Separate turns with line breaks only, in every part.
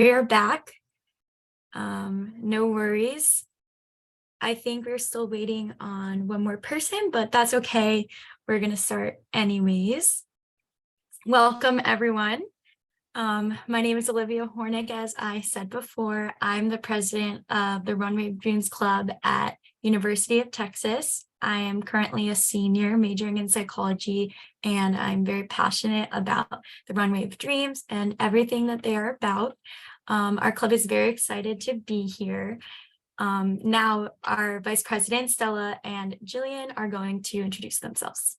We're back. No worries. I think we're still waiting on one more person, but that's okay. We're going to start anyways. Welcome, everyone. My name is Olivia Hornick. As I said before, I'm the president of the Runway of Dreams Club at University of Texas. I am currently a senior majoring in psychology, and I'm very passionate about the Runway of Dreams and everything that they are about. Our club is very excited to be here. Now, our Vice President, Stella, and Jillian are going to introduce themselves.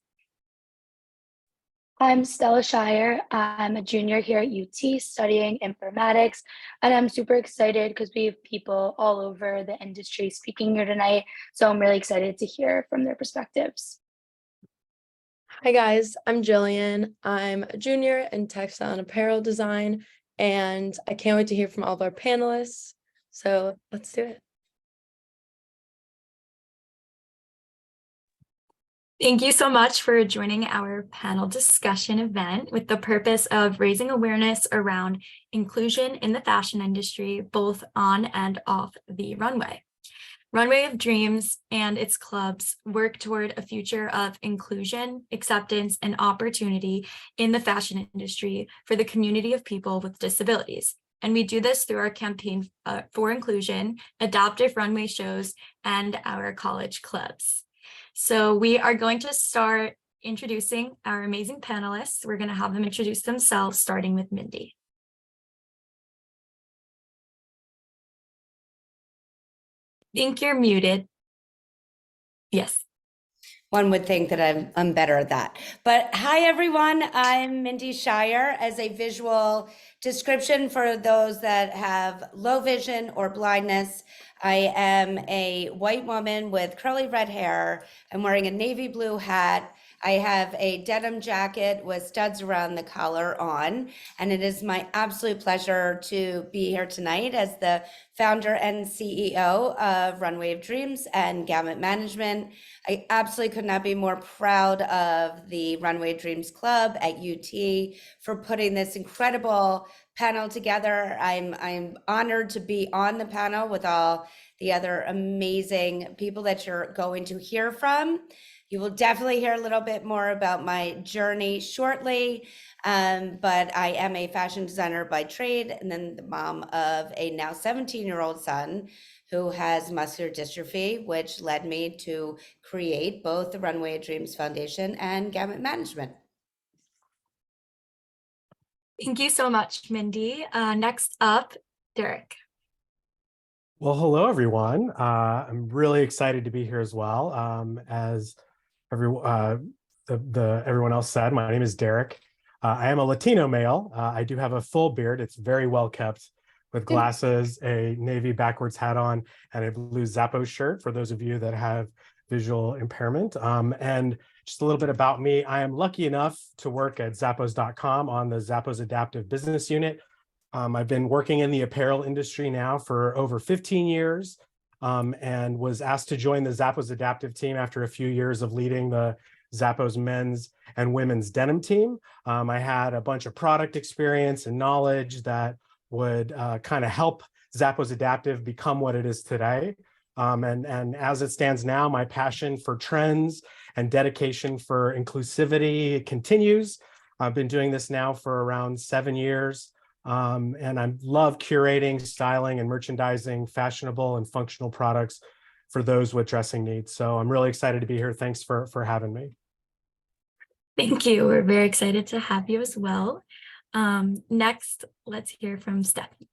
I'm Stella Scheier. I'm a junior here at UT studying informatics, and I'm super excited because we have people all over the industry speaking here tonight. So I'm really excited to hear from their perspectives.
Hi guys, I'm Jillian. I'm a junior in textile and apparel design, and I can't wait to hear from all of our panelists. So let's do it.
Thank you so much for joining our panel discussion event with the purpose of raising awareness around inclusion in the fashion industry, both on and off the runway. Runway of Dreams and its clubs work toward a future of inclusion, acceptance, and opportunity in the fashion industry for the community of people with disabilities. And we do this through our campaign for inclusion, adaptive runway shows, and our college clubs. So we are going to start introducing our amazing panelists. We're going to have them introduce themselves, starting with Mindy. I think you're muted. Yes.
One would think that I'm better at that. But hi, everyone. I'm Mindy Scheier. As a visual description for those that have low vision or blindness, I am a white woman with curly red hair. I'm wearing a navy blue hat. I have a denim jacket with studs around the collar on, and it is my absolute pleasure to be here tonight as the founder and CEO of Runway of Dreams and Gamut Management. I absolutely could not be more proud of the Runway of Dreams Club at UT for putting this incredible panel together. I'm honored to be on the panel with all the other amazing people that you're going to hear from. You will definitely hear a little bit more about my journey shortly, but I am a fashion designer by trade, and then the mom of a now 17-year-old son who has muscular dystrophy, which led me to create both the Runway of Dreams Foundation and Gamut Management.
Thank you so much, Mindy. Next up, Derek.
Well, hello, everyone. I'm really excited to be here as well. As everyone else said, my name is Derek. I am a Latino male. I do have a full beard. It's very well kept, with glasses, a navy backwards hat on, and a blue Zappos shirt for those of you that have visual impairment. And just a little bit about me. I am lucky enough to work at Zappos.com on the Zappos Adaptive Business Unit. I've been working in the apparel industry now for over 15 years and was asked to join the Zappos Adaptive team after a few years of leading the Zappos men's and women's denim team. I had a bunch of product experience and knowledge that would kind of help Zappos Adaptive become what it is today. And as it stands now, my passion for trends and dedication for inclusivity continues. I've been doing this now for around 7 years. And I love curating, styling, and merchandising fashionable and functional products for those with dressing needs. So I'm really excited to be here. Thanks for having me.
Thank you. We're very excited to have you as well. Next, let's hear from Stephanie.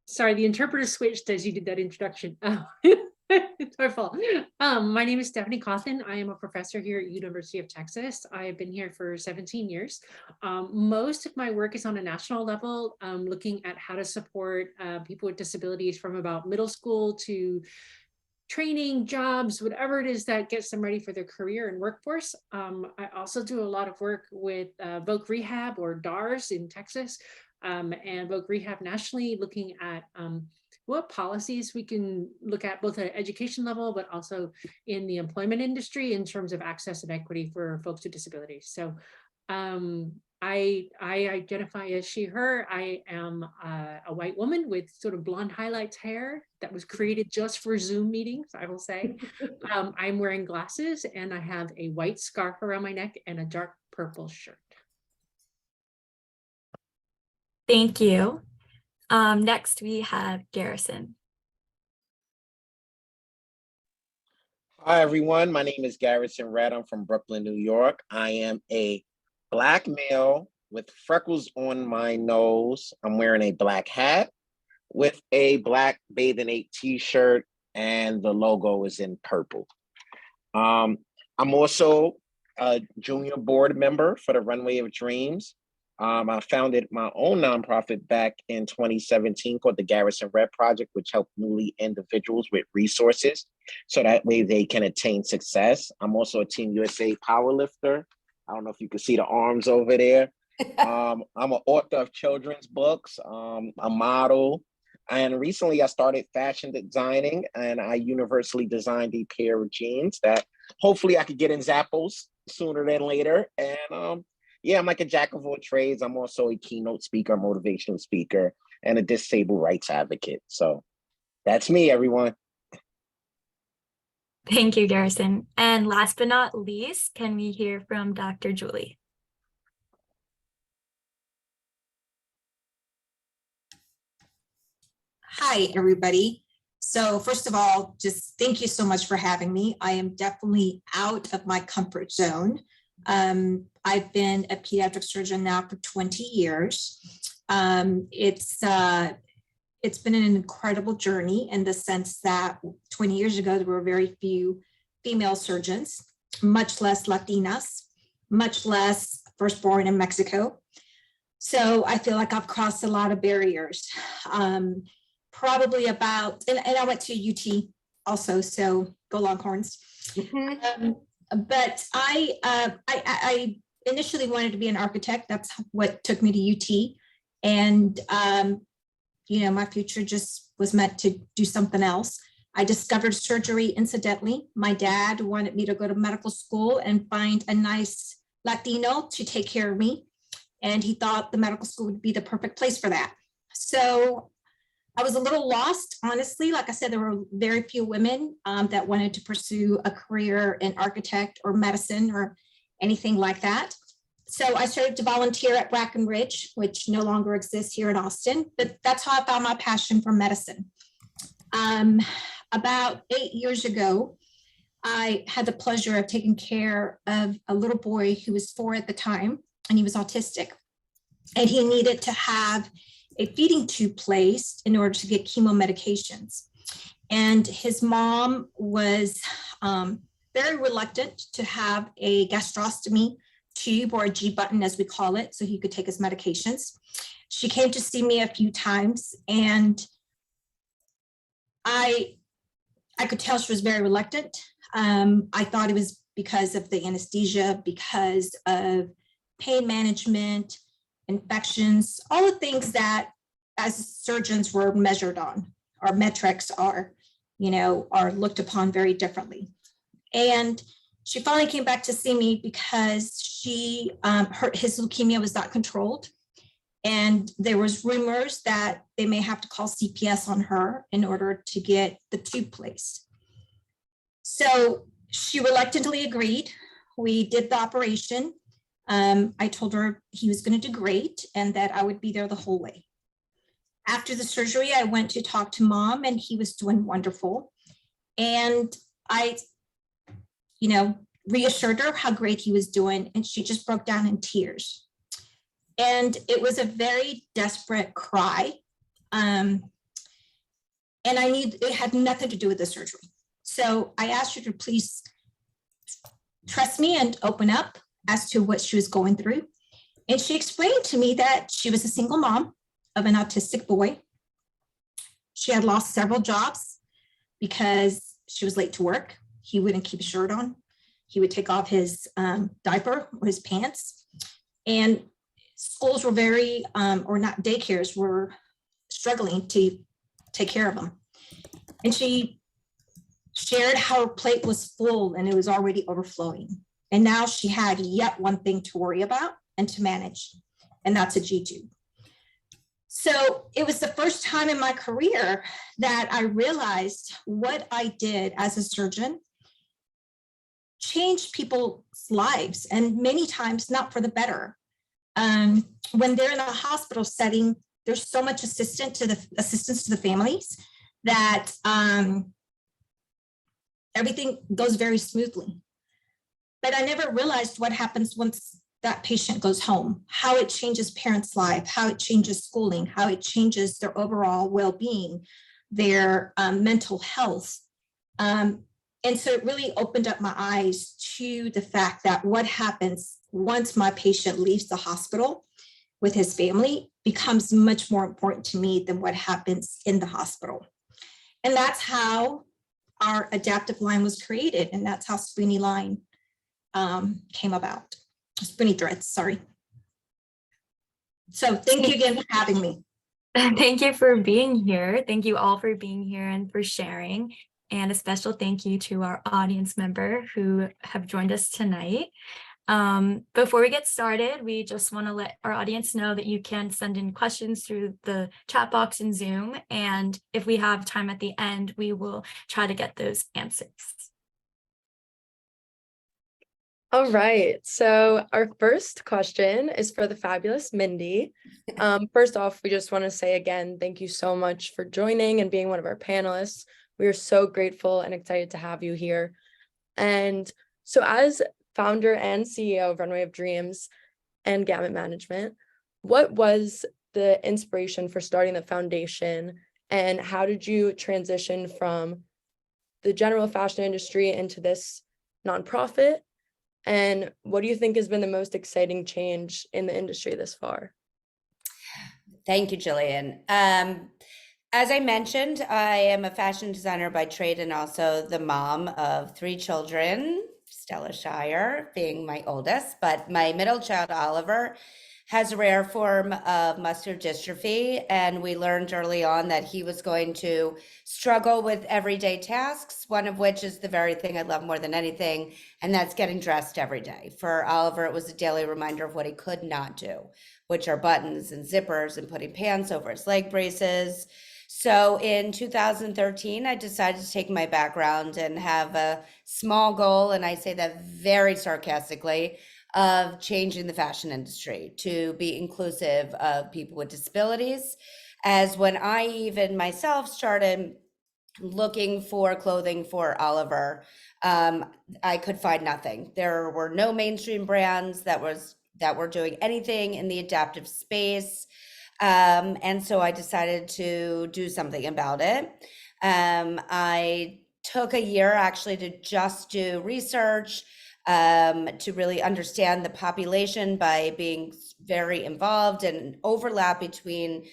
Sorry, the interpreter switched as you did that introduction. It's my fault. My name is Stephanie Cawthon. I am a professor here at University of Texas. I have been here for 17 years. Most of my work is on a national level, looking at how to support people with disabilities from about middle school to training, jobs, whatever it is that gets them ready for their career and workforce. I also do a lot of work with Voc Rehab, or DARS in Texas, and Voc Rehab nationally, looking at what policies we can look at both at education level, but also in the employment industry in terms of access and equity for folks with disabilities. So I identify as she, her. I am a white woman with sort of blonde highlights hair that was created just for Zoom meetings, I will say. I'm wearing glasses and I have a white scarf around my neck and a dark purple shirt.
Thank you. Next we have Garrison.
Hi, everyone. My name is Garrison Redd. I'm from Brooklyn, New York. I am a Black male with freckles on my nose. I'm wearing a black hat with a black Bathing Ape t-shirt, and the logo is in purple. I'm also a junior board member for the Runway of Dreams. I founded my own nonprofit back in 2017 called the Garrison Redd Project, which helped newly individuals with resources so that way they can attain success. I'm also a Team USA powerlifter. I don't know if you can see the arms over there. I'm an author of children's books, a model, and recently I started fashion designing, and I universally designed a pair of jeans that hopefully I could get in Zappos sooner than later. And yeah, I'm like a jack of all trades. I'm also a keynote speaker, motivational speaker, and a disabled rights advocate. So that's me, everyone.
Thank you, Garrison. And last but not least, can we hear from Dr. Julie?
Hi, everybody. So first of all, just thank you so much for having me. I am definitely out of my comfort zone. I've been a pediatric surgeon now for 20 years. It's been an incredible journey in the sense that 20 years ago, there were very few female surgeons, much less Latinas, much less firstborn in Mexico. So I feel like I've crossed a lot of barriers. Probably about, and I went to UT also, so go Longhorns. But I initially wanted to be an architect. That's what took me to UT. And, you know, my future just was meant to do something else. I discovered surgery incidentally. My dad wanted me to go to medical school and find a nice Latino to take care of me. And he thought the medical school would be the perfect place for that. So I was a little lost, honestly. Like I said, there were very few women that wanted to pursue a career in architect or medicine or anything like that. So I started to volunteer at Brackenridge, which no longer exists here in Austin, but that's how I found my passion for medicine. About 8 years ago, I had the pleasure of taking care of a little boy who was 4 at the time, and he was autistic. And he needed to have a feeding tube placed in order to get chemo medications. And his mom was very reluctant to have a gastrostomy tube, or a G button as we call it, so he could take his medications. She came to see me a few times, and I could tell she was very reluctant. I thought it was because of the anesthesia, because of pain management, infections, all the things that as surgeons were measured on. Our metrics are, you know, are looked upon very differently. And she finally came back to see me because his leukemia was not controlled. And there was rumors that they may have to call CPS on her in order to get the tube placed. So she reluctantly agreed. We did the operation. I told her he was going to do great and that I would be there the whole way. After the surgery, I went to talk to Mom, and he was doing wonderful. And I, you know, reassured her how great he was doing, and she just broke down in tears. And it was a very desperate cry. And I knew it had nothing to do with the surgery. So I asked her to please trust me and open up as to what she was going through. And she explained to me that she was a single mom of an autistic boy. She had lost several jobs because she was late to work. He wouldn't keep a shirt on. He would take off his diaper or his pants. And schools were very, or not, daycares were struggling to take care of them. And she shared how her plate was full and it was already overflowing. And now she had yet one thing to worry about and to manage, and that's a G-tube. So it was the first time in my career that I realized what I did as a surgeon changed people's lives, and many times not for the better. When they're in a hospital setting, there's so much assistance to the families that everything goes very smoothly. But I never realized what happens once that patient goes home, how it changes parents' life, how it changes schooling, how it changes their overall well-being, their mental health. And so it really opened up my eyes to the fact that what happens once my patient leaves the hospital with his family becomes much more important to me than what happens in the hospital. And that's how our adaptive line was created. And that's how Spoonie line came about. Spoonie threads, sorry. So thank you again for having me.
Thank you for being here. Thank you all for being here and for sharing. And a special thank you to our audience member who have joined us tonight. Before we get started, we just want to let our audience know that you can send in questions through the chat box in Zoom. And if we have time at the end, we will try to get those answers.
All right, so our first question is for the fabulous Mindy. First off, we just want to say again, thank you so much for joining and being one of our panelists. We are so grateful and excited to have you here. And so as founder and CEO of Runway of Dreams and Gamut Management, what was the inspiration for starting the foundation, and how did you transition from the general fashion industry into this nonprofit? And what do you think has been the most exciting change in the industry this far?
Thank you, Jillian. As I mentioned, I am a fashion designer by trade and also the mom of 3 children, Stella Scheier being my oldest, but my middle child, Oliver, has a rare form of muscular dystrophy. And we learned early on that he was going to struggle with everyday tasks, one of which is the very thing I love more than anything, and that's getting dressed every day. For Oliver, it was a daily reminder of what he could not do, which are buttons and zippers and putting pants over his leg braces. So in 2013, I decided to take my background and have a small goal, and I say that very sarcastically, of changing the fashion industry to be inclusive of people with disabilities. As when I even myself started looking for clothing for Oliver, I could find nothing. There were no mainstream brands that were doing anything in the adaptive space. And so I decided to do something about it. I took a year actually to just do research, to really understand the population by being very involved and an overlap between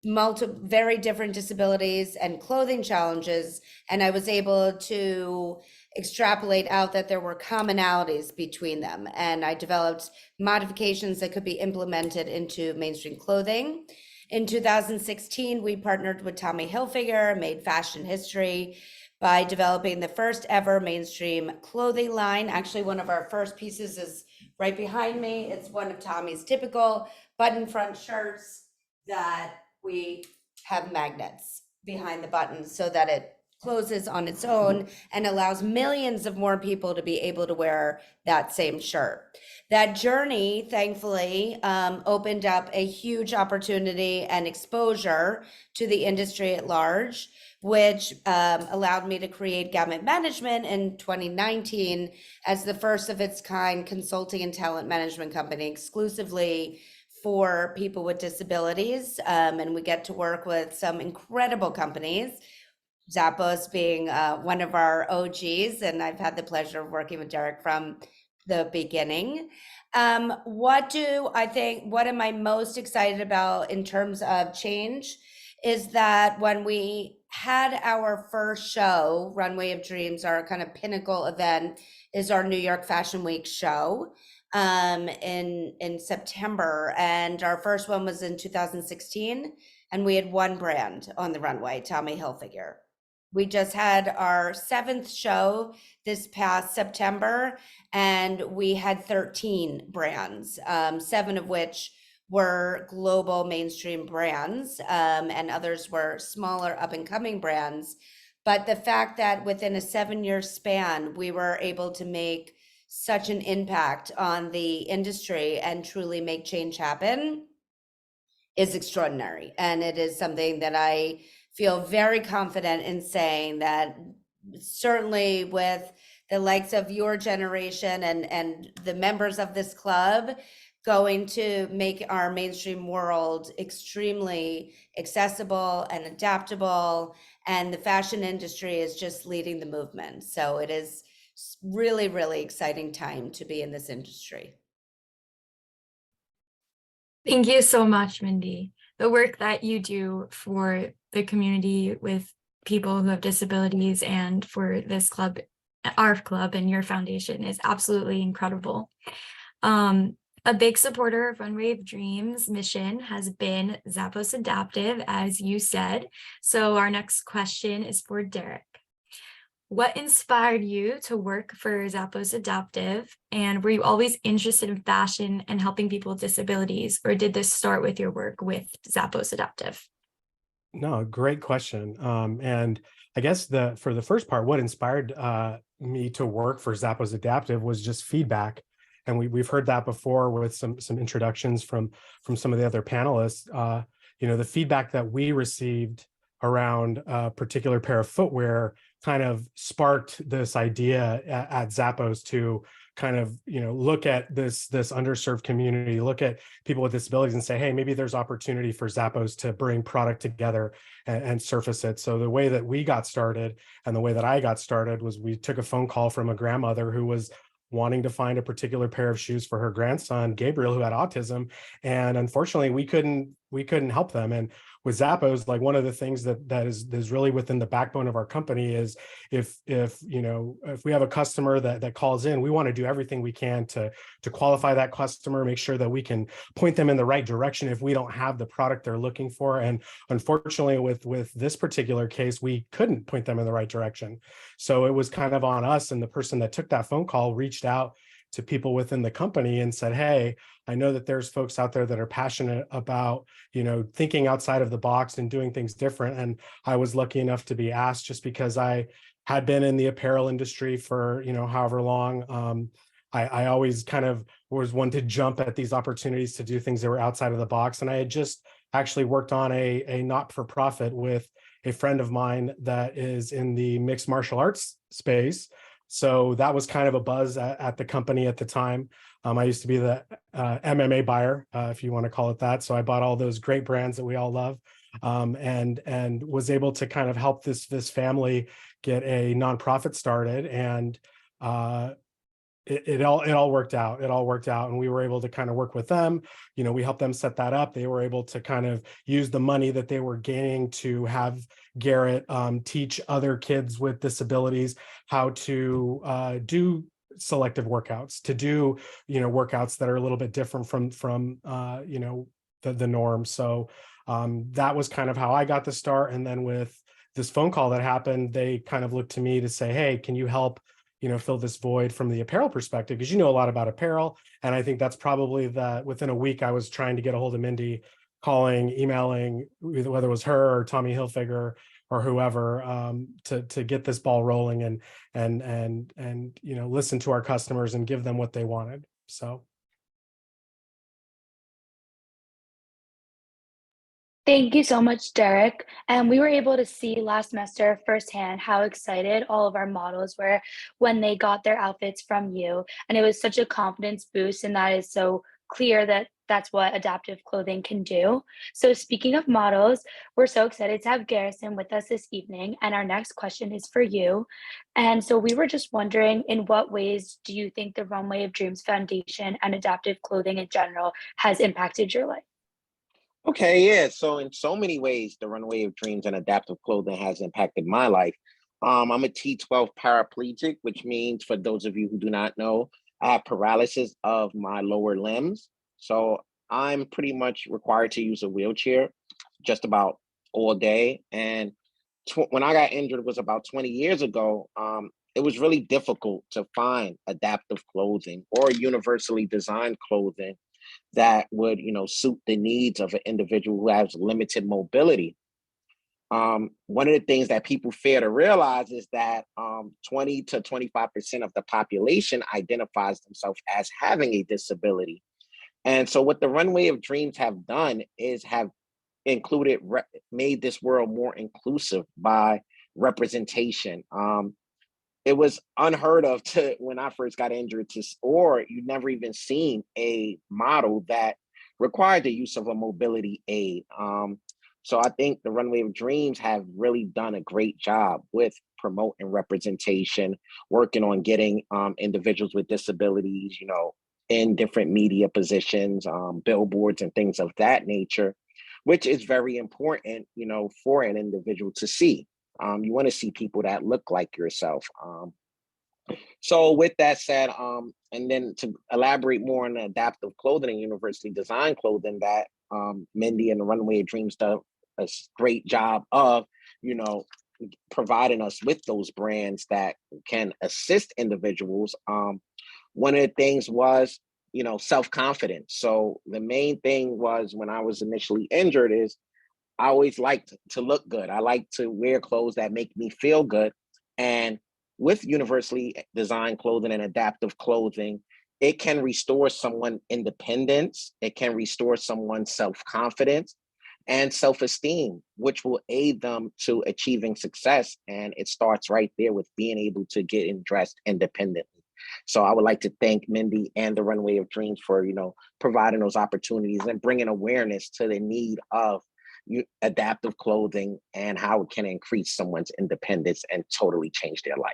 very different disabilities and clothing challenges. And I was able to extrapolate out that there were commonalities between them. And I developed modifications that could be implemented into mainstream clothing. In 2016, we partnered with Tommy Hilfiger, made fashion history by developing the first ever mainstream clothing line. Actually, one of our first pieces is right behind me. It's one of Tommy's typical button front shirts that we have magnets behind the buttons so that it closes on its own and allows millions of more people to be able to wear that same shirt. That journey, thankfully, opened up a huge opportunity and exposure to the industry at large, which allowed me to create Gamut Management in 2019 as the first of its kind consulting and talent management company exclusively for people with disabilities. And we get to work with some incredible companies, Zappos being one of our OGs, and I've had the pleasure of working with Derek from the beginning. What am I most excited about in terms of change is that when we had our first show, Runway of Dreams, our kind of pinnacle event is our New York Fashion Week show in September. And our first one was in 2016. and we had one brand on the runway, Tommy Hilfiger. We just had our 7th show this past September, and we had 13 brands, 7 of which were global mainstream brands, and others were smaller up and coming brands. But the fact that within a 7-year span, we were able to make such an impact on the industry and truly make change happen is extraordinary. And it is something that I feel very confident in saying, that certainly with the likes of your generation and the members of this club, going to make our mainstream world extremely accessible and adaptable. And the fashion industry is just leading the movement. So it is really, really exciting time to be in this industry.
Thank you so much, Mindy. The work that you do for the community with people who have disabilities and for this club, our club and your foundation is absolutely incredible. A big supporter of Runway of Dreams mission has been Zappos Adaptive, as you said. So our next question is for Derek. What inspired you to work for Zappos Adaptive? And were you always interested in fashion and helping people with disabilities, or did this start with your work with Zappos Adaptive?
No, great question. And I guess for the first part, what inspired me to work for Zappos Adaptive was just feedback. And we've heard that before with some introductions from some of the other panelists. The feedback that we received around a particular pair of footwear kind of sparked this idea at Zappos to kind of, look at this underserved community, look at people with disabilities and say, hey, maybe there's opportunity for Zappos to bring product together and surface it. So the way that we got started and the way that I got started was we took a phone call from a grandmother who was wanting to find a particular pair of shoes for her grandson, Gabriel, who had autism. And unfortunately, we couldn't help them. And with Zappos, like one of the things that is really within the backbone of our company is if we have a customer that calls in, we want to do everything we can to qualify that customer, make sure that we can point them in the right direction if we don't have the product they're looking for. And unfortunately, with this particular case, we couldn't point them in the right direction. So it was kind of on us, and the person that took that phone call reached out to people within the company and said, hey, I know that there's folks out there that are passionate about, thinking outside of the box and doing things different. And I was lucky enough to be asked, just because I had been in the apparel industry for, however long. I always kind of was one to jump at these opportunities to do things that were outside of the box. And I had just actually worked on a not-for-profit with a friend of mine that is in the mixed martial arts space. So that was kind of a buzz at the company at the time. I used to be the MMA buyer, if you want to call it that. So I bought all those great brands that we all love, and was able to kind of help this family get a nonprofit started. And it all worked out. It all worked out, and we were able to kind of work with them. We helped them set that up. They were able to kind of use the money that they were gaining to have Garrett teach other kids with disabilities how to do selective workouts, to do workouts that are a little bit different from the norm. So that was kind of how I got the start. And then with this phone call that happened, they kind of looked to me to say, hey, can you help fill this void from the apparel perspective, because you know a lot about apparel. And I think that's probably that within a week I was trying to get a hold of Mindy, calling, emailing, whether it was her or Tommy Hilfiger or whoever, to get this ball rolling and listen to our customers and give them what they wanted. So.
Thank you so much, Derek. And we were able to see last semester firsthand how excited all of our models were when they got their outfits from you. And it was such a confidence boost, and that is so clear that that's what adaptive clothing can do. So speaking of models, we're so excited to have Garrison with us this evening. And our next question is for you. And so we were just wondering, in what ways do you think the Runway of Dreams Foundation and adaptive clothing in general has impacted your life?
Okay, yeah. So in so many ways, the Runway of Dreams and adaptive clothing has impacted my life. I'm a T12 paraplegic, which means, for those of you who do not know, I have paralysis of my lower limbs. So I'm pretty much required to use a wheelchair. just about all day. And when I got injured, it was about 20 years ago. It was really difficult to find adaptive clothing or universally designed clothing that would, suit the needs of an individual who has limited mobility. One of the things that people fail to realize is that 20 to 25% of the population identifies themselves as having a disability. And so what the Runway of Dreams have done is have made this world more inclusive by representation. It was unheard of when I first got injured or you never even seen a model that required the use of a mobility aid. So I think the Runway of Dreams have really done a great job with promoting representation, working on getting individuals with disabilities, in different media positions, billboards and things of that nature, which is very important, for an individual to see. You want to see people that look like yourself. So with that said, and then to elaborate more on the adaptive clothing and universally designed clothing that Mindy and the Runway of Dreams do a great job of, providing us with those brands that can assist individuals. One of the things was, self-confidence. So the main thing was when I was initially injured is I always liked to look good. I like to wear clothes that make me feel good. And with universally designed clothing and adaptive clothing, it can restore someone independence. It can restore someone's self-confidence and self-esteem, which will aid them to achieving success. And it starts right there with being able to get dressed independently. So I would like to thank Mindy and the Runway of Dreams for, providing those opportunities and bringing awareness to the need of adaptive clothing and how it can increase someone's independence and totally change their life.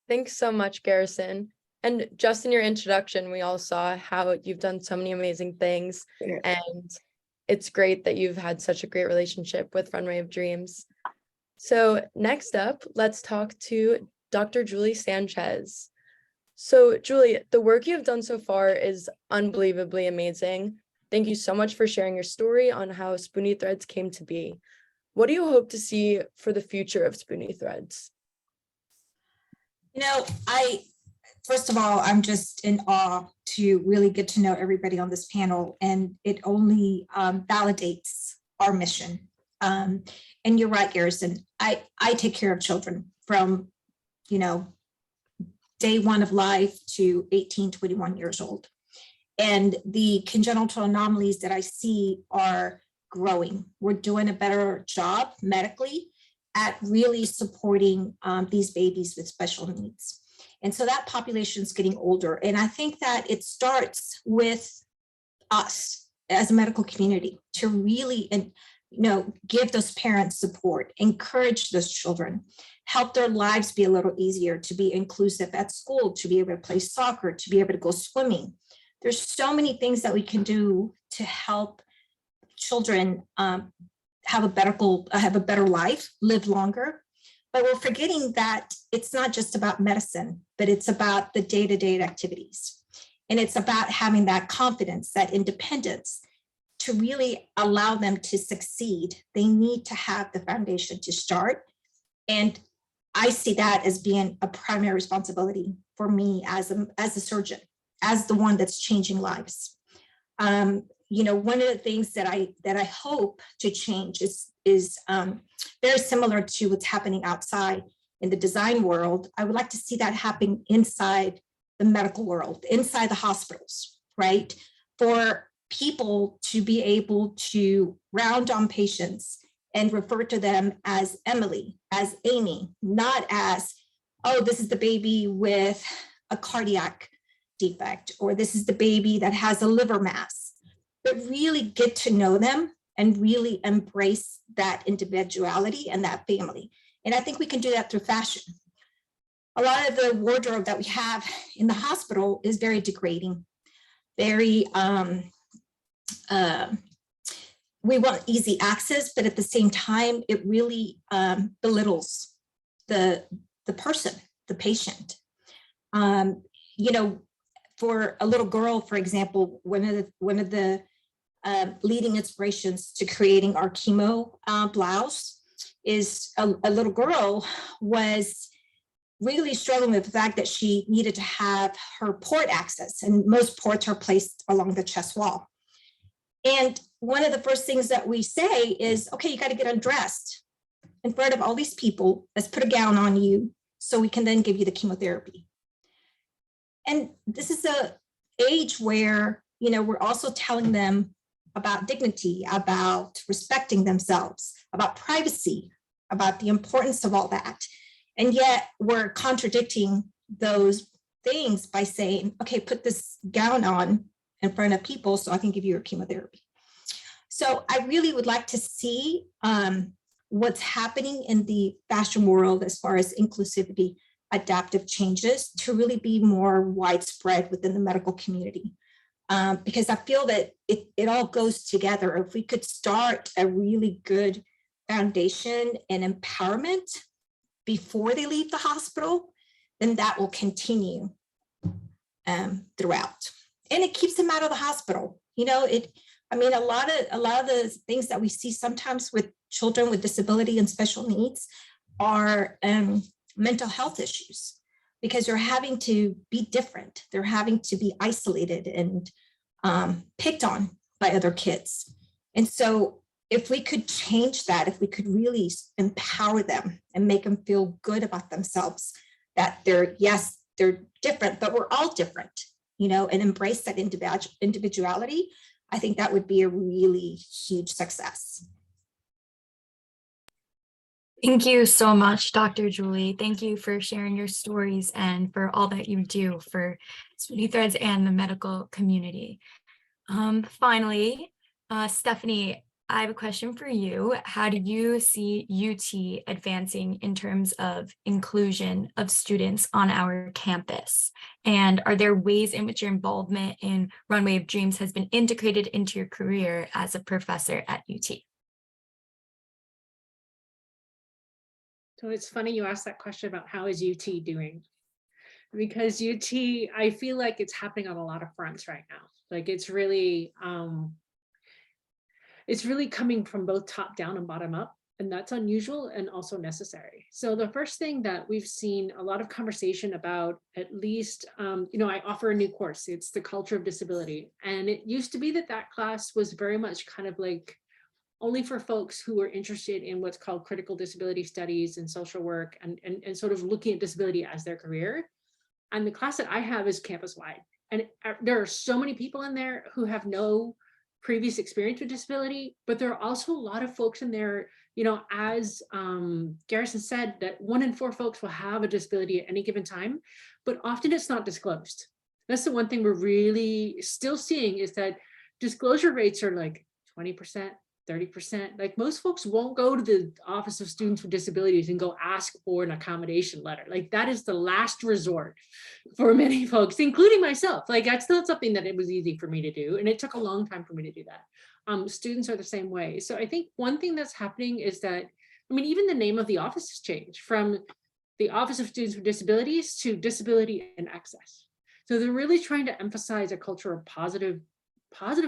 Thanks so much, Garrison. And just in your introduction, we all saw how you've done so many amazing things.
Yeah.
And it's great that you've had such a great relationship with Runway of Dreams. So next up, let's talk to Dr. Julie Sanchez. So Julie, the work you've done so far is unbelievably amazing. Thank you so much for sharing your story on how Spoony Threads came to be. What do you hope to see for the future of Spoony Threads?
First of all, I'm just in awe to really get to know everybody on this panel, and it only validates our mission. And you're right, Garrison. I take care of children from, day one of life to 18, 21 years old. And the congenital anomalies that I see are growing. We're doing a better job medically at really supporting these babies with special needs. And so that population is getting older. And I think that it starts with us as a medical community to really, give those parents support, encourage those children, help their lives be a little easier, to be inclusive at school, to be able to play soccer, to be able to go swimming. There's so many things that we can do to help children have a better life, live longer. But we're forgetting that it's not just about medicine, but it's about the day-to-day activities. And it's about having that confidence, that independence to really allow them to succeed. They need to have the foundation to start. And I see that as being a primary responsibility for me as a surgeon, as the one that's changing lives. One of the things that I hope to change is very similar to what's happening outside in the design world. I would like to see that happen inside the medical world, inside the hospitals, right? For people to be able to round on patients and refer to them as Emily, as Amy, not as, oh, this is the baby with a cardiac defect, or this is the baby that has a liver mass, but really get to know them and really embrace that individuality and that family. And I think we can do that through fashion. A lot of the wardrobe that we have in the hospital is very degrading, very, we want easy access, but at the same time, it really belittles the person, the patient. For a little girl, for example, one of the leading inspirations to creating our chemo blouse is a little girl was really struggling with the fact that she needed to have her port access, and most ports are placed along the chest wall. And one of the first things that we say is, okay, you got to get undressed in front of all these people. Let's put a gown on you so we can then give you the chemotherapy. And this is a age where, you know, we're also telling them about dignity, about respecting themselves, about privacy, about the importance of all that. And yet we're contradicting those things by saying, okay, put this gown on in front of people so I can give you your chemotherapy. So I really would like to see what's happening in the fashion world as far as inclusivity, adaptive changes to really be more widespread within the medical community. Because I feel that it all goes together. If we could start a really good foundation and empowerment before they leave the hospital, then that will continue throughout. And it keeps them out of the hospital. You know, I mean, a lot of the things that we see sometimes with children with disability and special needs are mental health issues, because they're having to be different. They're having to be isolated and picked on by other kids. And so if we could change that, if we could really empower them and make them feel good about themselves, that yes, they're different, but we're all different, you know, and embrace that individuality, I think that would be a really huge success.
Thank you so much, Dr. Julie. Thank you for sharing your stories and for all that you do for Sweeney Threads and the medical community. Finally, Stephanie, I have a question for you. How do you see UT advancing in terms of inclusion of students on our campus? And are there ways in which your involvement in Runway of Dreams has been integrated into your career as a professor at UT?
So it's funny you asked that question about how is UT doing? Because UT, I feel like it's happening on a lot of fronts right now. Like it's really coming from both top down and bottom up, and that's unusual and also necessary. So the first thing that we've seen a lot of conversation about, at least, you know, I offer a new course. It's the culture of disability. And it used to be that that class was very much kind of like only for folks who are interested in what's called critical disability studies and social work and sort of looking at disability as their career. And the class that I have is campus-wide. And there are so many people in there who have no previous experience with disability, but there are also a lot of folks in there, you know, as Garrison said, that 1 in 4 folks will have a disability at any given time, but often it's not disclosed. That's the one thing we're really still seeing, is that disclosure rates are like 20%, 30%. Like most folks won't go to the Office of Students with Disabilities and go ask for an accommodation letter. Like that is the last resort for many folks, including myself. Like that's not something that it was easy for me to do. And it took a long time for me to do that. Students are the same way. So I think one thing that's happening is that, I mean, even the name of the office has changed from the Office of Students with Disabilities to Disability and Access. So they're really trying to emphasize a culture of positive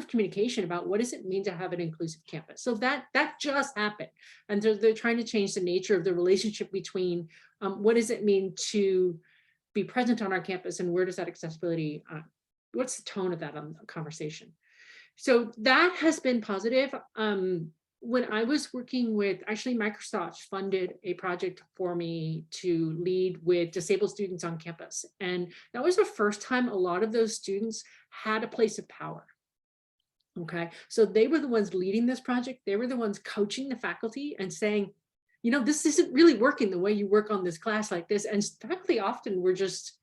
communication about what does it mean to have an inclusive campus. So that just happened. And so they're trying to change the nature of the relationship between what does it mean to be present on our campus and where does that accessibility, what's the tone of that conversation? So that has been positive. When I was working with, actually Microsoft funded a project for me to lead with disabled students on campus. And that was the first time a lot of those students had a place of power. Okay, so they were the ones leading this project. They were the ones coaching the faculty and saying, you know, this isn't really working the way you work on this class like this. And faculty often were just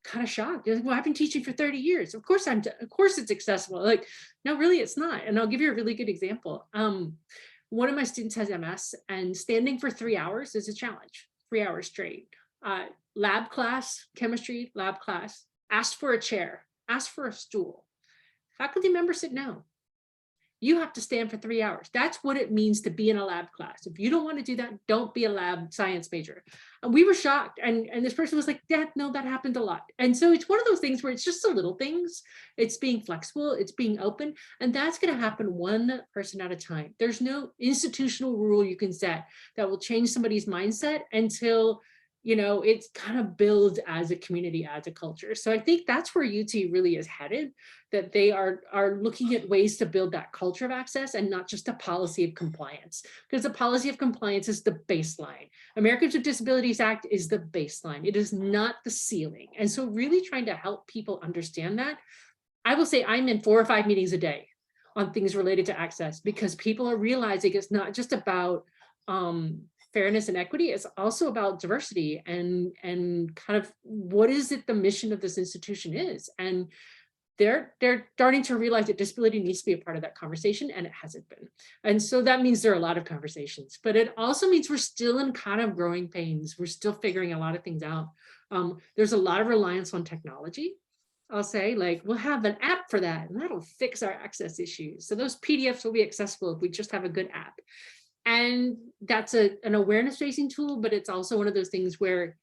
kind of shocked. They're like, well, I've been teaching for 30 years. Of course it's accessible. Like, no, really, it's not. And I'll give you a really good example. One of my students has MS, and standing for 3 hours is a challenge, 3 hours straight. Lab class, chemistry, lab class, asked for a chair, asked for a stool. Faculty members said no. you have to stand for 3 hours. That's what it means to be in a lab class. If you don't want to do that, don't be a lab science major. And we were shocked. And this person was like, yeah, no, that happened a lot. And so it's one of those things where it's just the little things. It's being flexible, it's being open, and that's going to happen one person at a time. There's no institutional rule you can set that will change somebody's mindset until, you know, it's kind of built as a community, as a culture. So I think that's where UT really is headed, that they are looking at ways to build that culture of access and not just a policy of compliance, because the policy of compliance is the baseline. Americans with Disabilities Act is the baseline. It is not the ceiling. And so really trying to help people understand that. I will say I'm in 4 or 5 meetings a day on things related to access, because people are realizing it's not just about fairness and equity, it's also about diversity and kind of what is it the mission of this institution is. And they're starting to realize that disability needs to be a part of that conversation, and it hasn't been. And so that means there are a lot of conversations, but it also means we're still in kind of growing pains. We're still figuring a lot of things out. There's a lot of reliance on technology. I'll say, like, we'll have an app for that, and that'll fix our access issues. So those PDFs will be accessible if we just have a good app. And that's an awareness raising tool, but it's also one of those things where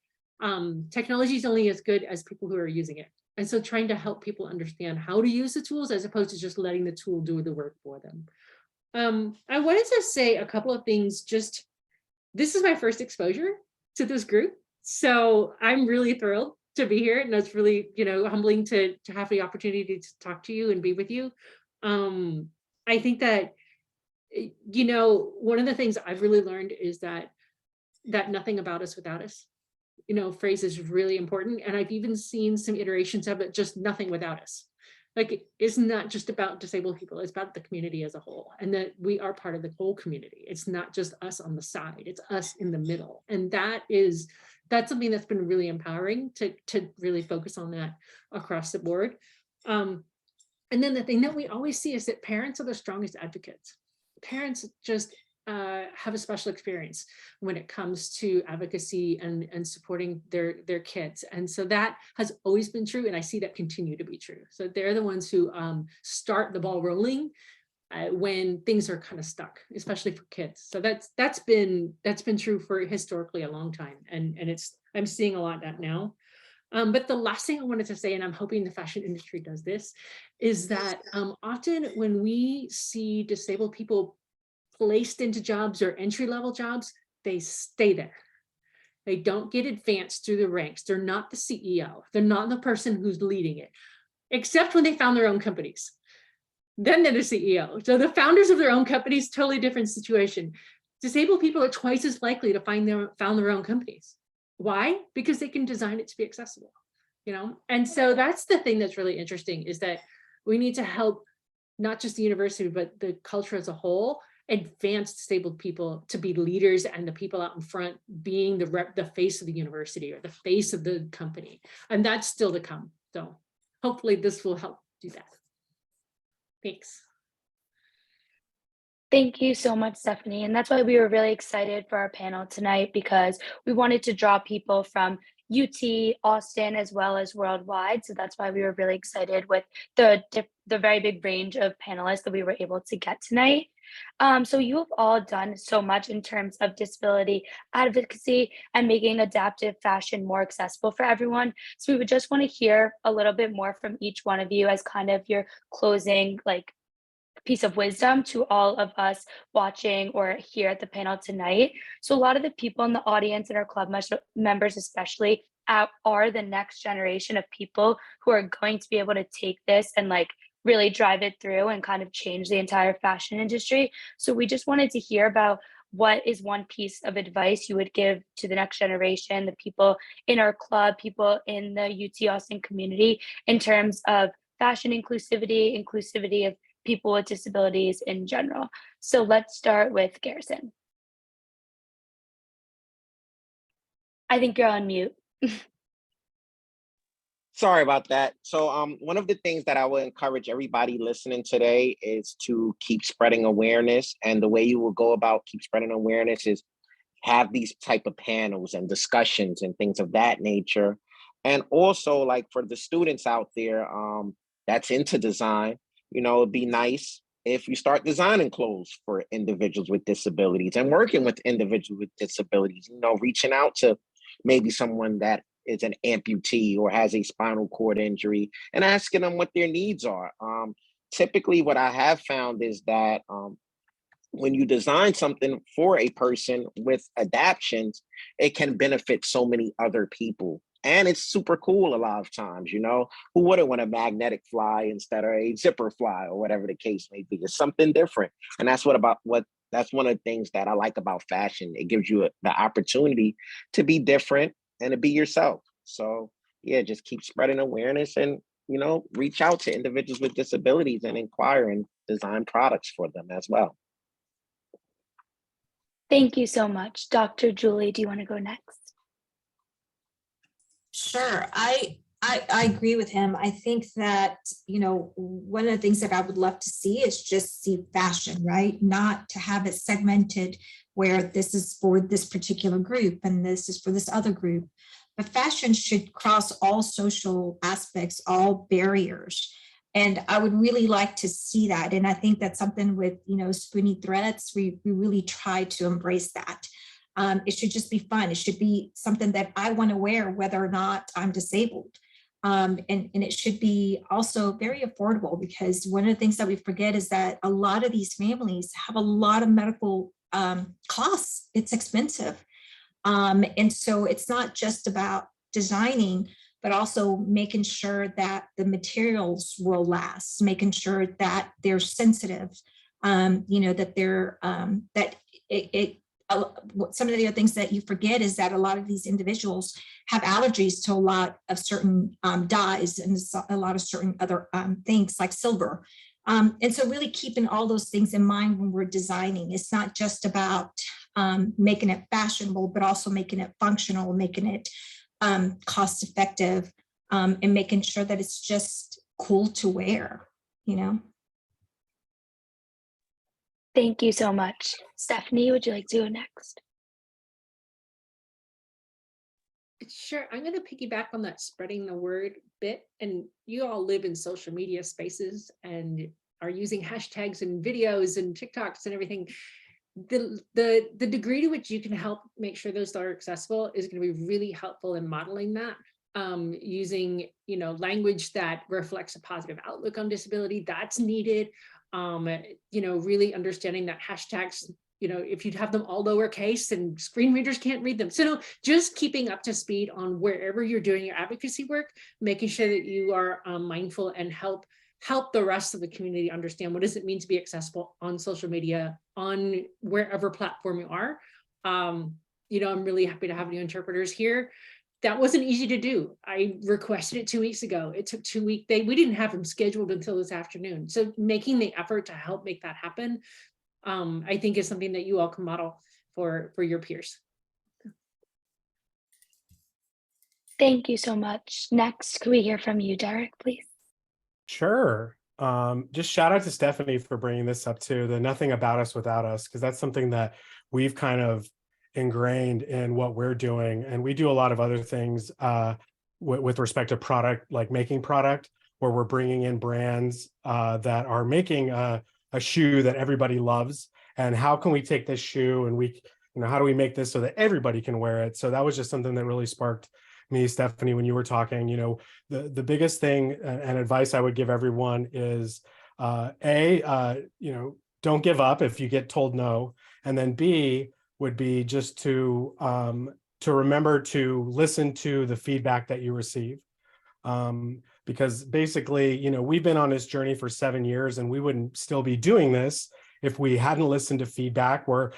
technology is only as good as people who are using it. And so trying to help people understand how to use the tools as opposed to just letting the tool do the work for them. I wanted to say a couple of things. Just, this is my first exposure to this group, so I'm really thrilled to be here, and it's really, you know, humbling to have the opportunity to talk to you and be with you. I think that, you know, one of the things I've really learned is that nothing about us without us, you know, phrase is really important. And I've even seen some iterations of it, just nothing without us. Like, it's not just about disabled people, it's about the community as a whole, and that we are part of the whole community. It's not just us on the side, it's us in the middle. And that's something that's been really empowering to really focus on that across the board. And then the thing that we always see is that parents are the strongest advocates. Parents just have a special experience when it comes to advocacy and supporting their kids. And so that has always been true, and I see that continue to be true. So they're the ones who start the ball rolling when things are kind of stuck, especially for kids. So that's been true for historically a long time, and I'm seeing a lot of that now. But the last thing I wanted to say, and I'm hoping the fashion industry does this, is that often when we see disabled people placed into jobs or entry-level jobs, they stay there. They don't get advanced through the ranks. They're not the CEO. They're not the person who's leading it, except when they found their own companies. Then they're the CEO. So the founders of their own companies, totally different situation. Disabled people are twice as likely to found their own companies. Why? Because they can design it to be accessible, you know? And so that's the thing that's really interesting, is that we need to help not just the university, but the culture as a whole, advance disabled people to be leaders, and the people out in front being the face of the university or the face of the company. And that's still to come. So hopefully this will help do that. Thanks.
Thank you so much, Stephanie. And that's why we were really excited for our panel tonight, because we wanted to draw people from UT, Austin, as well as worldwide. So that's why we were really excited with the very big range of panelists that we were able to get tonight. So you have all done so much in terms of disability advocacy and making adaptive fashion more accessible for everyone. So we would just want to hear a little bit more from each one of you as kind of your closing, like, piece of wisdom to all of us watching or here at the panel tonight. So a lot of the people in the audience and our club members especially are the next generation of people who are going to be able to take this and like really drive it through and kind of change the entire fashion industry. So we just wanted to hear about what is one piece of advice you would give to the next generation, the people in our club, people in the UT Austin community, in terms of fashion inclusivity of people with disabilities in general. So let's start with Garrison. I think you're on mute.
Sorry about that. So one of the things that I would encourage everybody listening today is to keep spreading awareness. And the way you will go about keep spreading awareness is have these type of panels and discussions and things of that nature. And also, like, for the students out there that's into design, you know, it'd be nice if you start designing clothes for individuals with disabilities and working with individuals with disabilities, reaching out to maybe someone that is an amputee or has a spinal cord injury and asking them what their needs are. Typically, what I have found is that when you design something for a person with adaptions, it can benefit so many other people. And it's super cool a lot of times, who wouldn't want a magnetic fly instead of a zipper fly or whatever the case may be? It's something different. And that's that's one of the things that I like about fashion. It gives you the opportunity to be different and to be yourself. So yeah, just keep spreading awareness and, reach out to individuals with disabilities and inquire and design products for them as well.
Thank you so much. Dr. Julie, do you want to go next?
Sure. I agree with him. I think that, one of the things that I would love to see is just see fashion, right? Not to have it segmented where this is for this particular group and this is for this other group. But fashion should cross all social aspects, all barriers. And I would really like to see that. And I think that's something with, Spoony Threads, we really try to embrace that. It should just be fun. It should be something that I want to wear, whether or not I'm disabled. And it should be also very affordable, because one of the things that we forget is that a lot of these families have a lot of medical costs. It's expensive. And so it's not just about designing, but also making sure that the materials will last, making sure that they're sensitive, that they're, some of the other things that you forget is that a lot of these individuals have allergies to a lot of certain dyes and a lot of certain other things like silver. And so really keeping all those things in mind when we're designing. It's not just about making it fashionable, but also making it functional, making it cost effective, and making sure that it's just cool to wear,
Thank you so much. Stephanie, would you like to go next?
Sure. I'm going to piggyback on that spreading the word bit. And you all live in social media spaces and are using hashtags and videos and TikToks and everything. The degree to which you can help make sure those are accessible is going to be really helpful in modeling that, using language that reflects a positive outlook on disability. That's needed. Really understanding that hashtags, if you'd have them all lowercase and screen readers can't read them. So just keeping up to speed on wherever you're doing your advocacy work, making sure that you are mindful and help the rest of the community understand what does it mean to be accessible on social media, on wherever platform you are. I'm really happy to have new interpreters here. That wasn't easy to do. I requested it 2 weeks ago. It took 2 weeks. We didn't have them scheduled until this afternoon. So making the effort to help make that happen, I think is something that you all can model for your peers.
Thank you so much. Next, can we hear from you, Derek, please?
Sure. Just shout out to Stephanie for bringing this up too, the nothing about us without us, because that's something that we've kind of ingrained in what we're doing. And we do a lot of other things with respect to product, like making product, where we're bringing in brands that are making a shoe that everybody loves. And how can we take this shoe and how do we make this so that everybody can wear it? So that was just something that really sparked me, Stephanie, when you were talking. The biggest thing and advice I would give everyone is don't give up if you get told no. And then B would be just to remember to listen to the feedback that you receive. Because basically, we've been on this journey for 7 years and we wouldn't still be doing this if we hadn't listened to feedback. We're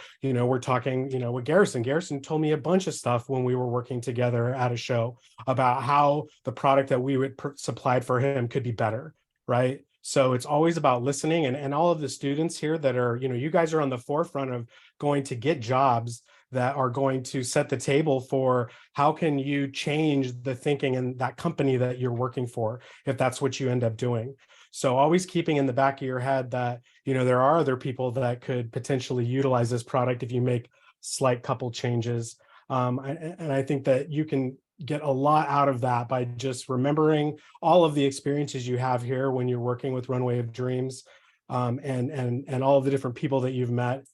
talking, with Garrison. Garrison told me a bunch of stuff when we were working together at a show about how the product that we would supplied for him could be better, right? So it's always about listening, and all of the students here that are, you guys are on the forefront of going to get jobs that are going to set the table for how can you change the thinking in that company that you're working for, if that's what you end up doing. So always keeping in the back of your head that, there are other people that could potentially utilize this product if you make slight couple changes. And I think that you can get a lot out of that by just remembering all of the experiences you have here when you're working with Runway of Dreams. and all of the different people that you've met.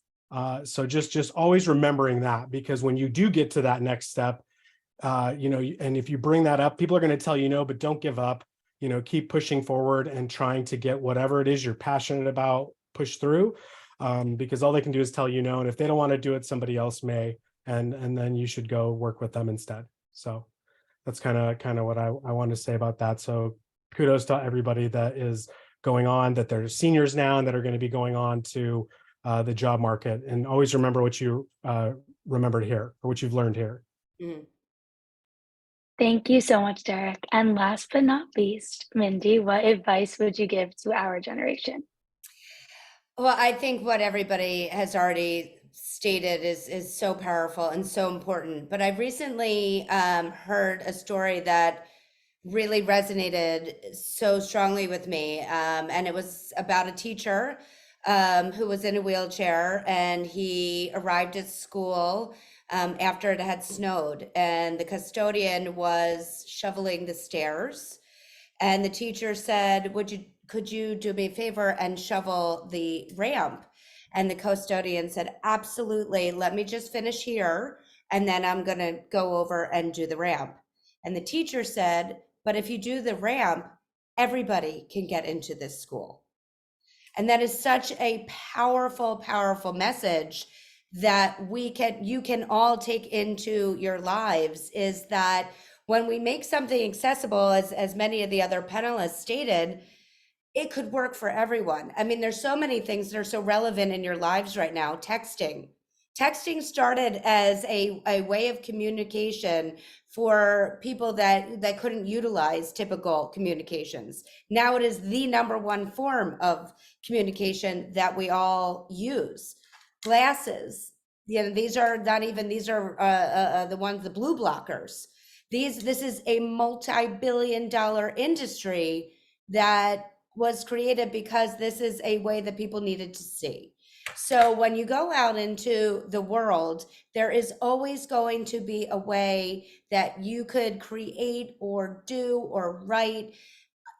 So just always remembering that, because when you do get to that next step, and if you bring that up, people are going to tell you no, but don't give up. Keep pushing forward and trying to get whatever it is you're passionate about push through, because all they can do is tell you no, and if they don't want to do it, somebody else may, and then you should go work with them instead. So that's kind of what I want to say about that. So kudos to everybody that is going on, that they're seniors now and that are going to be going on to the job market, and always remember what you remembered here, or what you've learned here.
Mm.
Thank you so much, Derek. And last but not least, Mindy, what advice would you give to our generation?
Well, I think what everybody has already stated is so powerful and so important. But I've recently heard a story that really resonated so strongly with me. And it was about a teacher who was in a wheelchair, and he arrived at school after it had snowed, and the custodian was shoveling the stairs. And the teacher said, could you do me a favor and shovel the ramp? And the custodian said, absolutely, let me just finish here, and then I'm gonna go over and do the ramp. And the teacher said, but if you do the ramp, everybody can get into this school. And that is such a powerful, powerful message that you can all take into your lives, is that when we make something accessible, as many of the other panelists stated, it could work for everyone. I mean, there's so many things that are so relevant in your lives right now. Texting started as a way of communication for people that couldn't utilize typical communications. Now it is the number one form of communication that we all use. Glasses, these are the ones, the blue blockers. This is a multi-billion-dollar industry that was created because this is a way that people needed to see. So when you go out into the world, there is always going to be a way that you could create or do or write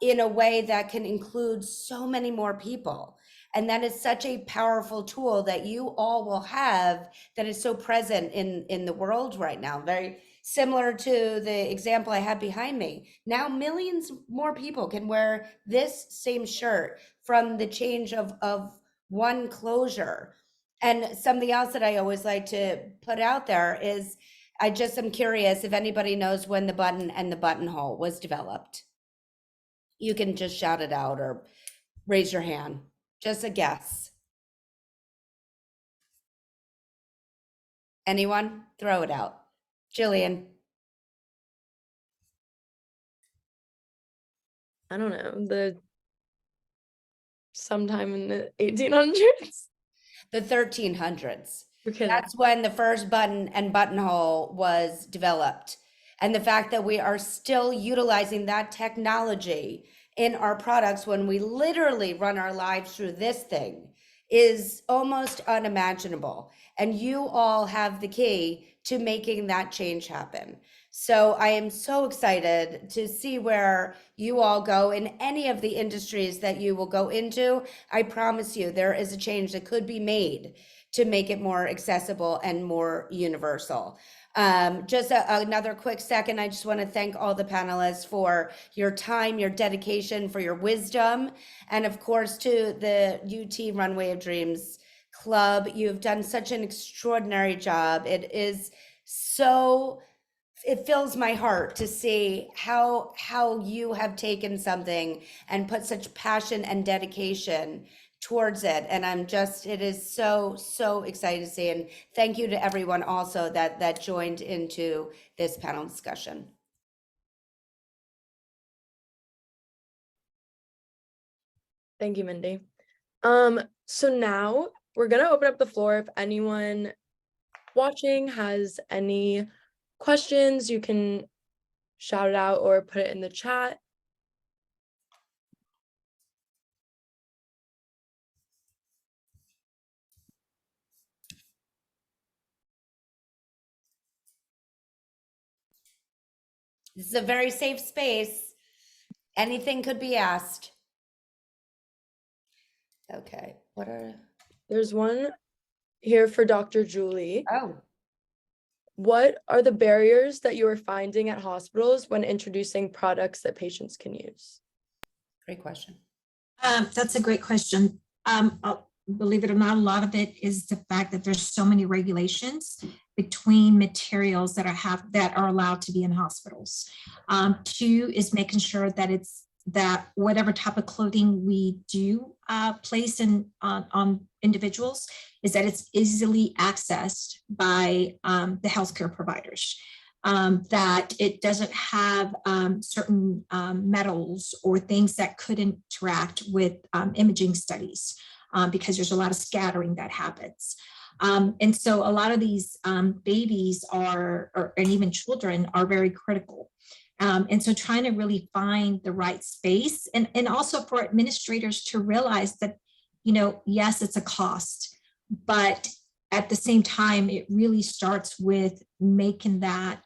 in a way that can include so many more people. And that is such a powerful tool that you all will have, that is so present in the world right now. Very similar to the example I have behind me. Now millions more people can wear this same shirt from the change of one closure. And something else that I always like to put out there is, I just am curious if anybody knows when the button and the buttonhole was developed. You can just shout it out or raise your hand. Just a guess. Anyone? Throw it out. Jillian.
I don't know, sometime in the 1800s.
The 1300s.
Okay.
That's when the first button and buttonhole was developed. And the fact that we are still utilizing that technology in our products when we literally run our lives through this thing is almost unimaginable. And you all have the key to making that change happen. So I am so excited to see where you all go in any of the industries that you will go into. I promise you, there is a change that could be made to make it more accessible and more universal. Just another quick second, I just want to thank all the panelists for your time, your dedication, for your wisdom, and of course to the UT Runway of Dreams Club. You've done such an extraordinary job. It fills my heart to see how you have taken something and put such passion and dedication towards it. And it is so exciting to see. And thank you to everyone also that joined into this panel discussion.
Thank you, Mindy. So now we're gonna open up the floor. If anyone watching has any questions, you can shout it out or put it in the chat.
This is a very safe space. Anything could be asked. Okay, what are,
There's one here for Dr. Julie.
oh,
What are the barriers that you are finding at hospitals when introducing products that patients can use?
great question.
That's a great question. Believe it or not, a lot of it is the fact that there's so many regulations between materials that are allowed to be in hospitals. Two is making sure that whatever type of clothing we do place on individuals is that it's easily accessed by the healthcare providers. That it doesn't have certain metals or things that could interact with imaging studies because there's a lot of scattering that happens. And so a lot of these babies and even children are very critical. And so trying to really find the right space and also for administrators to realize that, yes, it's a cost, but at the same time, it really starts with making that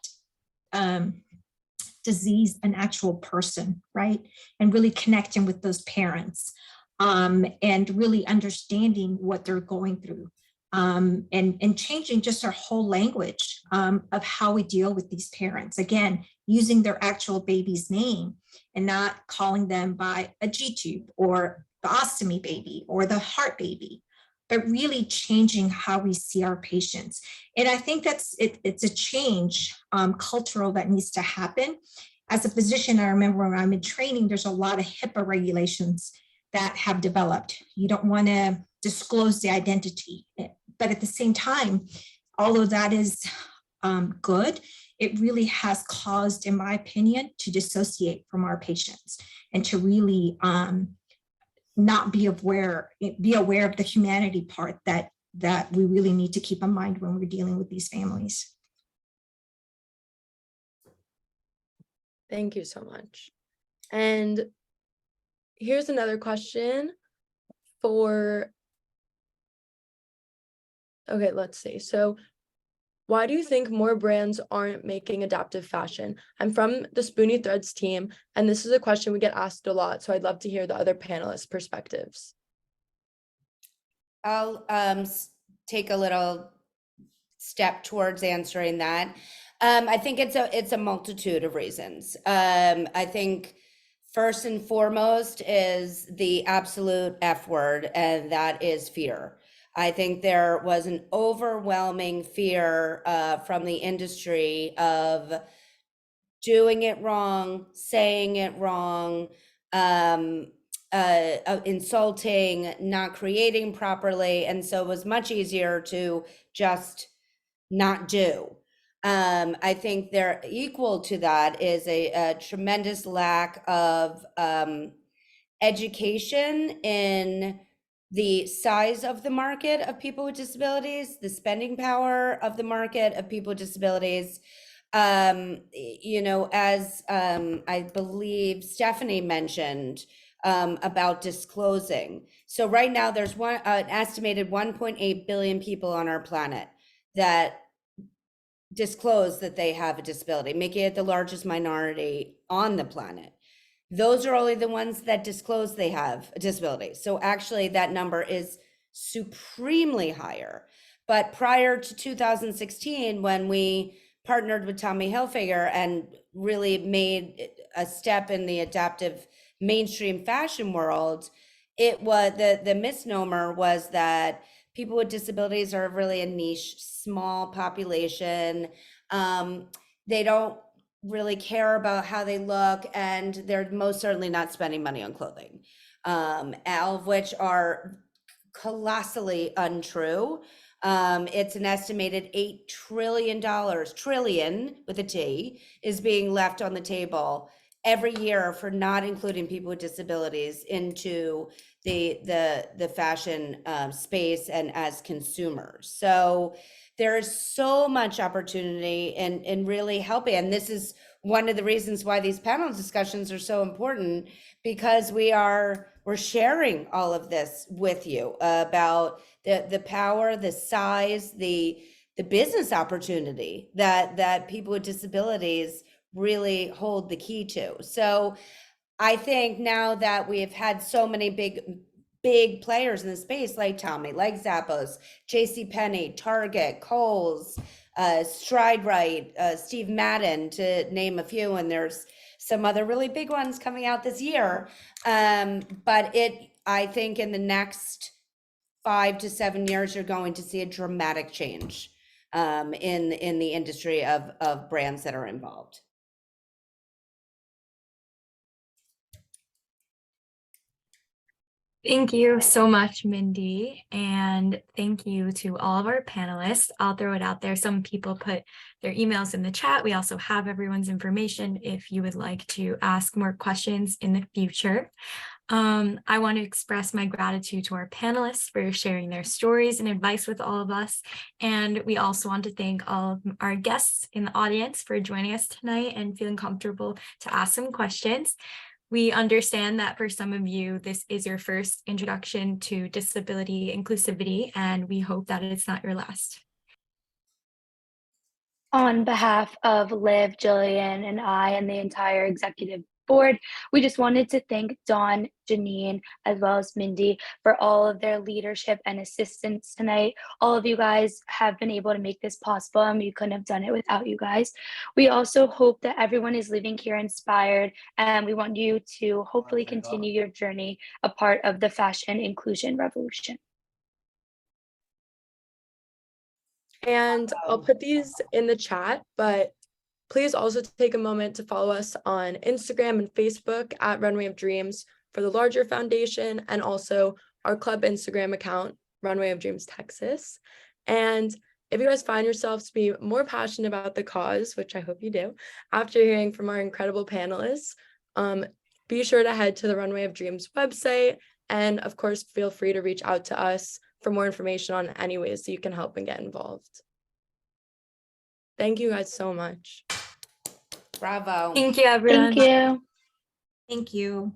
disease an actual person, right? And really connecting with those parents and really understanding what they're going through. And changing just our whole language of how we deal with these parents. Again, using their actual baby's name and not calling them by a G-tube or the ostomy baby or the heart baby, but really changing how we see our patients. And I think it's a change cultural that needs to happen. As a physician, I remember when I'm in training, there's a lot of HIPAA regulations that have developed. You don't want to disclose the identity, but at the same time, although that is good, it really has caused, in my opinion, to dissociate from our patients and to really not be aware of the humanity part that we really need to keep in mind when we're dealing with these families.
Thank you so much. And here's another question okay, let's see. So why do you think more brands aren't making adaptive fashion? I'm from the Spoony Threads team, and this is a question we get asked a lot, so I'd love to hear the other panelists' perspectives.
I'll take a little step towards answering that. I think it's a multitude of reasons. I think first and foremost is the absolute F word, and that is fear. I think there was an overwhelming fear from the industry of doing it wrong, saying it wrong, insulting, not creating properly. And so it was much easier to just not do. I think there equal to that is a tremendous lack of education in the size of the market of people with disabilities, the spending power of the market of people with disabilities. As I believe Stephanie mentioned about disclosing. So right now there's an estimated 1.8 billion people on our planet that disclose that they have a disability, making it the largest minority on the planet. Those are only the ones that disclose they have a disability. So actually that number is supremely higher. But prior to 2016, when we partnered with Tommy Hilfiger and really made a step in the adaptive mainstream fashion world, it was the misnomer was that people with disabilities are really a niche, small population. They don't really care about how they look, and they're most certainly not spending money on clothing, all of which are colossally untrue. It's an estimated $8 trillion, trillion with a T, is being left on the table every year for not including people with disabilities into the fashion space and as consumers. So there is so much opportunity in really helping. And this is one of the reasons why these panel discussions are so important, because we're sharing all of this with you about the power, the size, the business opportunity that people with disabilities really hold the key to. So I think now that we've had so many big big players in the space like Tommy, like Zappos, JCPenney, Target, Kohl's, Stride Right, Steve Madden, to name a few, and there's some other really big ones coming out this year. But I think in the next 5 to 7 years, you're going to see a dramatic change in the industry of brands that are involved.
Thank you so much, Mindy. And thank you to all of our panelists. I'll throw it out there. Some people put their emails in the chat. We also have everyone's information if you would like to ask more questions in the future. I want to express my gratitude to our panelists for sharing their stories and advice with all of us. And we also want to thank all of our guests in the audience for joining us tonight and feeling comfortable to ask some questions. We understand that for some of you, this is your first introduction to disability inclusivity, and we hope that it's not your last.
On behalf of Liv, Jillian, and I, and the entire executive board, we just wanted to thank Dawn, Janine, as well as Mindy for all of their leadership and assistance tonight. All of you guys have been able to make this possible, and we couldn't have done it without you guys. We also hope that everyone is leaving here inspired, and we want you to hopefully continue your journey a part of the fashion inclusion revolution.
And I'll put these in the chat, but please also take a moment to follow us on Instagram and Facebook at Runway of Dreams for the larger foundation, and also our club Instagram account, Runway of Dreams Texas. And if you guys find yourselves to be more passionate about the cause, which I hope you do, after hearing from our incredible panelists, be sure to head to the Runway of Dreams website. And of course, feel free to reach out to us for more information on any ways that you can help and get involved. Thank you guys so much.
Bravo.
Thank you, everyone.
Thank you.
Thank you.